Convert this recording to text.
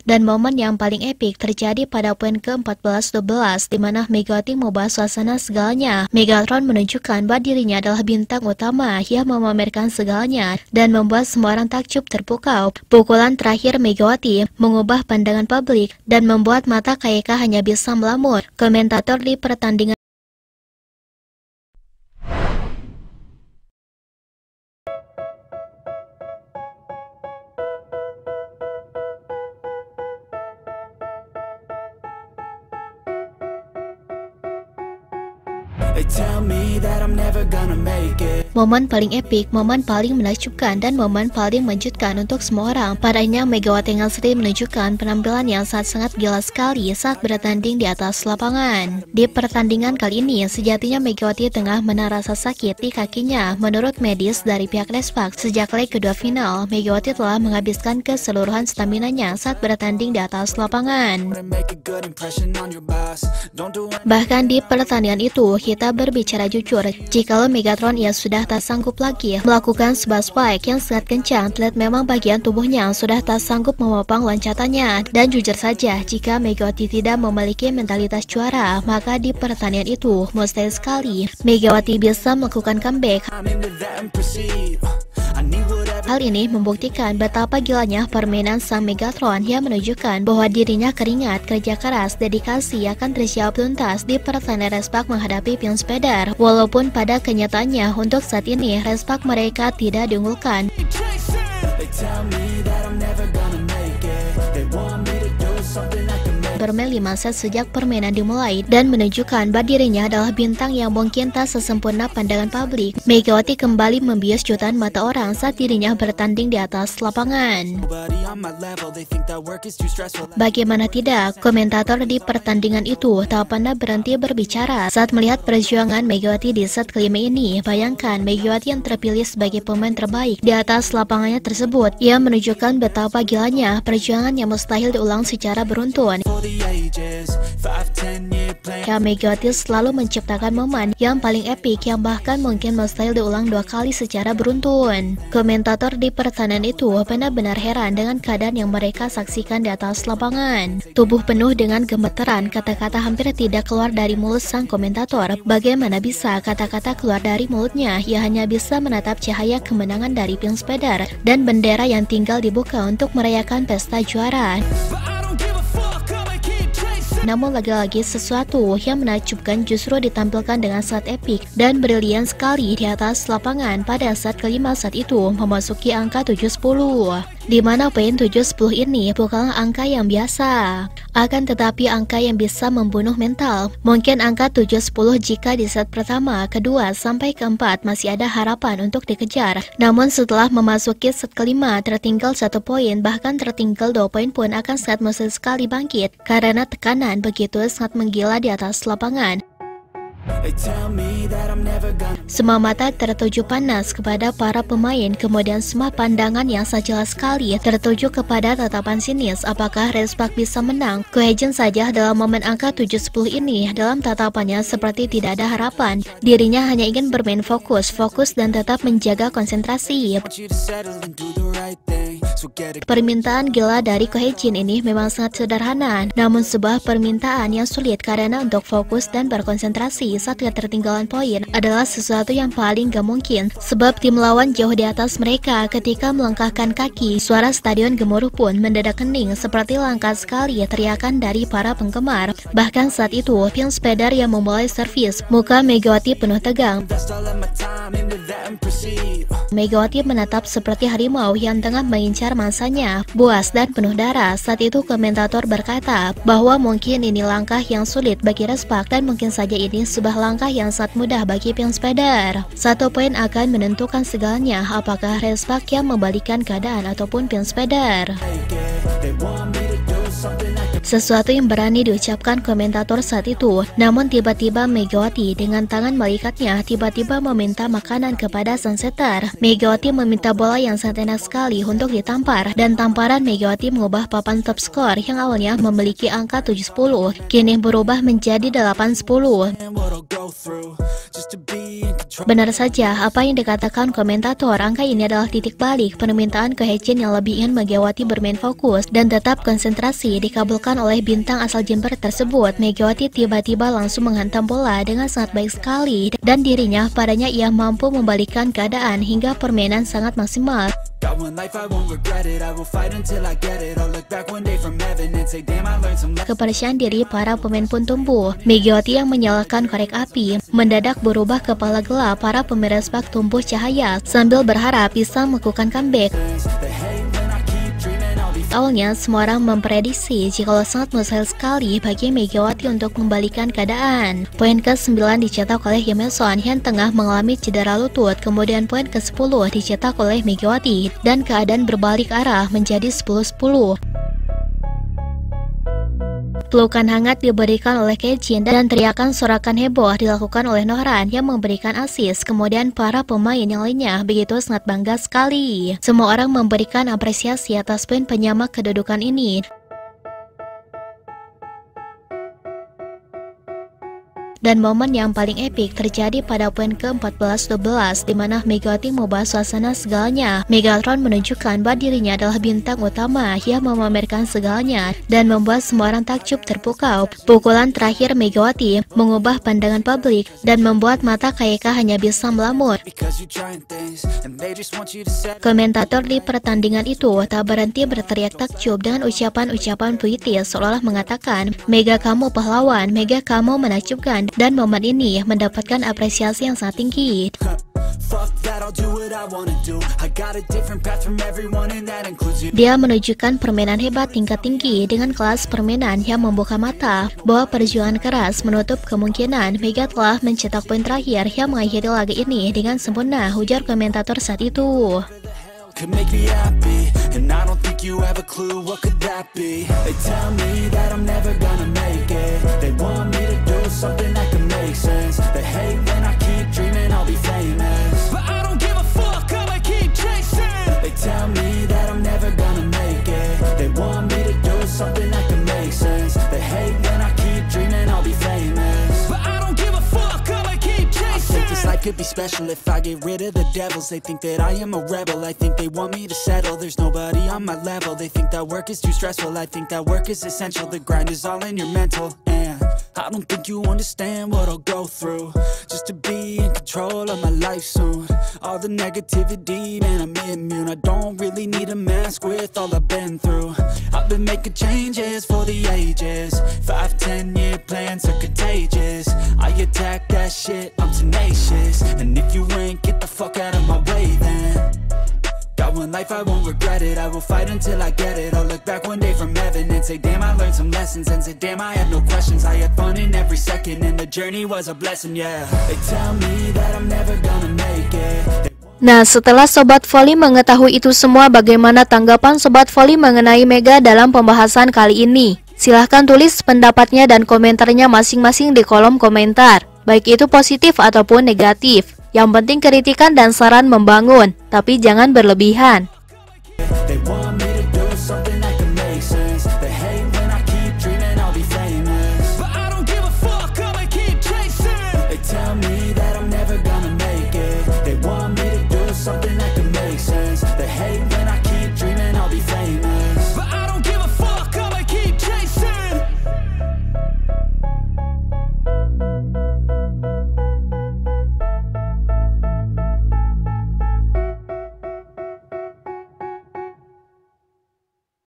Dan momen yang paling epik terjadi pada poin ke-14-12 di mana Megawati mengubah suasana segalanya. Megatron menunjukkan bahwa dirinya adalah bintang utama yang memamerkan segalanya dan membuat semua orang takjub terpukau. Pukulan terakhir Megawati mengubah pandangan publik dan membuat mata KYK hanya bisa melamun. Komentator di pertandingan They tell me that I'm never gonna make it. momen paling epik, momen paling menakjubkan, dan momen paling menakjubkan untuk semua orang. Padanya Megawati Ngarsari menunjukkan penampilan yang sangat gila sekali saat bertanding di atas lapangan. Di pertandingan kali ini, sejatinya Megawati tengah menahan rasa sakit di kakinya. Menurut medis dari pihak Respak, sejak leg kedua final, Megawati telah menghabiskan keseluruhan staminanya saat bertanding di atas lapangan. Make a good impression on your boss. Don't do Bahkan di pertandingan itu, kita berbicara jujur, jikalau Megatron ia sudah tak sanggup lagi melakukan sebuah spike yang sangat kencang, terlihat memang bagian tubuhnya sudah tak sanggup memopang loncatannya. Dan jujur saja, jika Megawati tidak memiliki mentalitas juara, maka di pertandingan itu mustahil sekali Megawati bisa melakukan comeback. I'm into that and proceed. I need whatever. Hal ini membuktikan betapa gilanya permainan sang Megatron yang menunjukkan bahwa dirinya keringat, kerja keras, dedikasi akan terjawab tuntas di pertandingan Respak menghadapi Pion Spider. Walaupun pada kenyataannya untuk saat ini Respak mereka tidak diunggulkan. They tell me that I'm never gonna make it. They want me to do something I can make. Bermain 5 set sejak permainan dimulai dan menunjukkan bahwa dirinya adalah bintang yang mungkin tak sesempurna pandangan publik. Megawati kembali membius jutaan mata orang saat dirinya bertanding di atas lapangan. Nobody on my level, they think that work is too stressful. Bagaimana tidak, komentator di pertandingan itu tak pernah berhenti berbicara saat melihat perjuangan Megawati di set kelima ini. Bayangkan Megawati yang terpilih sebagai pemain terbaik di atas lapangannya tersebut. Ia menunjukkan betapa gilanya perjuangan yang mustahil diulang secara beruntun. For the ages, 5-10 year plan. Ya, Megawati selalu menciptakan momen yang paling epik yang bahkan mungkin mustahil diulang 2 kali secara beruntun. Komentator di pertandingan itu benar-benar heran dengan keadaan yang mereka saksikan di atas lapangan. Tubuh penuh dengan gemeteran, kata-kata hampir tidak keluar dari mulut sang komentator. Bagaimana bisa kata-kata keluar dari mulutnya? Ia hanya bisa menatap cahaya kemenangan dari Pion Spider dan bendera yang tinggal dibuka untuk merayakan pesta juara. But I don't give a fuck, I'ma keep chasing. Namun lagi-lagi sesuatu yang menakjubkan justru ditampilkan dengan sangat epik dan brilian sekali di atas lapangan pada saat kelima saat itu memasuki angka 70. Di mana poin 70 ini bukanlah angka yang biasa. Akan tetapi angka yang bisa membunuh mental. Mungkin angka 70 jika di set pertama, kedua, sampai keempat masih ada harapan untuk dikejar. Namun setelah memasuki set kelima tertinggal 1 poin, bahkan tertinggal 2 poin pun akan sangat mustahil sekali bangkit karena tekanan begitu sangat menggila di atas lapangan. They tell me that I'm never gonna. Semua mata tertuju panas kepada para pemain, kemudian semua pandangan yang sangat jelas sekali tertuju kepada tatapan sinis. Apakah Respak bisa menang? Kohejen saja dalam momen angka 70 ini dalam tatapannya seperti tidak ada harapan. Dirinya hanya ingin bermain fokus dan tetap menjaga konsentrasi. Want you to settle and do the right thing. So get it. Permintaan gila dari Kohejen ini memang sangat sederhana, namun sebuah permintaan yang sulit karena untuk fokus dan berkonsentrasi saat ketertinggalan poin adalah sesuatu yang paling gak mungkin, sebab tim lawan jauh di atas mereka ketika melangkahkan kaki. Suara stadion gemuruh pun mendadak hening seperti langka sekali teriakan dari para penggemar. Bahkan saat itu Pion Spider yang memulai servis, muka Megawati penuh tegang. Best I'll let my time into that and proceed. Megawati menatap seperti harimau yang tengah mengincar mangsanya, buas dan penuh darah. Saat itu komentator berkata bahwa mungkin ini langkah yang sulit bagi Respak dan mungkin saja ini sebuah langkah yang sangat mudah bagi Pion Spider. 1 poin akan menentukan segalanya, apakah Respak yang membalikan keadaan ataupun Pion Spider. Take it. They want me to do something I can. Sesuatu yang berani diucapkan komentator saat itu. Namun tiba-tiba Megawati dengan tangan melikatnya tiba-tiba meminta makanan kepada sang setter. Megawati meminta bola yang sangat enak sekali untuk ditampar, dan tamparan Megawati mengubah papan top skor yang awalnya memiliki angka 70 kini berubah menjadi 8-10. And what I'll go through just to be in control. Benar saja, apa yang dikatakan komentator, angka ini adalah titik balik permintaan ke Hecin yang lebih ingin Megawati bermain fokus dan tetap konsentrasi dikabulkan oleh bintang asal Jember tersebut. Megawati tiba-tiba langsung menghantam bola dengan sangat baik sekali dan dirinya padanya ia mampu membalikkan keadaan hingga permainan sangat maksimal. Kepercayaan diri para pemain pun tumbuh. Megawati yang menyalakan korek api mendadak berubah kepala gelap. Para pemeras bak tumbuh cahaya sambil berharap bisa melakukan comeback. Awalnya semua orang memprediksi jikalau sangat mustahil sekali bagi Megawati untuk membalikan keadaan. Poin ke-9 dicetak oleh Yemeson yang tengah mengalami cedera lutut, kemudian poin ke-10 dicetak oleh Megawati dan keadaan berbalik arah menjadi 10-10. Pelukan hangat diberikan oleh Kecin dan teriakan sorakan heboh dilakukan oleh Nohran yang memberikan asis. Kemudian para pemain yang lainnya begitu sangat bangga sekali. Semua orang memberikan apresiasi atas poin penyamak kedudukan ini. Dan momen yang paling epik terjadi pada poin ke-14-12 di mana Megawati mengubah suasana segalanya. Megatron menunjukkan bahwa dirinya adalah bintang utama yang memamerkan segalanya dan membuat semua orang takjub terpukau. Pukulan terakhir Megawati mengubah pandangan publik dan membuat mata KYK hanya bisa melamur. Komentator di pertandingan itu tak berhenti berteriak takjub dengan ucapan-ucapan puitis seolah mengatakan, "Mega kamu pahlawan, Mega kamu menakjubkan." Dan momen ini mendapatkan apresiasi yang sangat tinggi. Dia menunjukkan permainan hebat tingkat tinggi dengan kelas permainan yang membuka mata bahwa perjuangan keras menutup kemungkinan Mega telah mencetak poin terakhir yang mengakhiri laga ini dengan sempurna, ujar komentator saat itu. Could make me happy, and I don't think you have a clue what could that be. They tell me that I'm never gonna make it. They want me to do something that can make sense. They hate when I keep dreaming I'll be famous, but I don't give a fuck, I'ma keep chasing. They tell me that I'm never gonna make it. They want me to do something that can make sense. They hate when I keep dreaming I'll be famous, but I don't give a fuck, I'ma keep chasing. I think this life could be special if I get rid of the devils. They think that I am a rebel, I think they want me to settle. There's nobody on my level. They think that work is too stressful. I think that work is essential. The grind is all in your mental, and I don't think you understand what I'll go through just to be in control of my life soon. All the negativity, man, I'm immune. I don't really need a mask with all I've been through. I've been making changes for the ages. 5-10 year plans are contagious. I attack that shit, I'm tenacious. And if you ain't, get the fuck out of my way then. Got one life, I won't regret it. I will fight until I get it. I'll look back one day from heaven and say, damn, I learned some lessons. And say, damn, I had no questions. I had fun in every second, and the journey was a blessing, yeah. They tell me that I'm never gonna make it. Nah, setelah Sobat Voli mengetahui itu semua, bagaimana tanggapan Sobat Voli mengenai Mega dalam pembahasan kali ini? Silahkan tulis pendapatnya dan komentarnya masing-masing di kolom komentar, baik itu positif ataupun negatif. Yang penting kritikan dan saran membangun, tapi jangan berlebihan.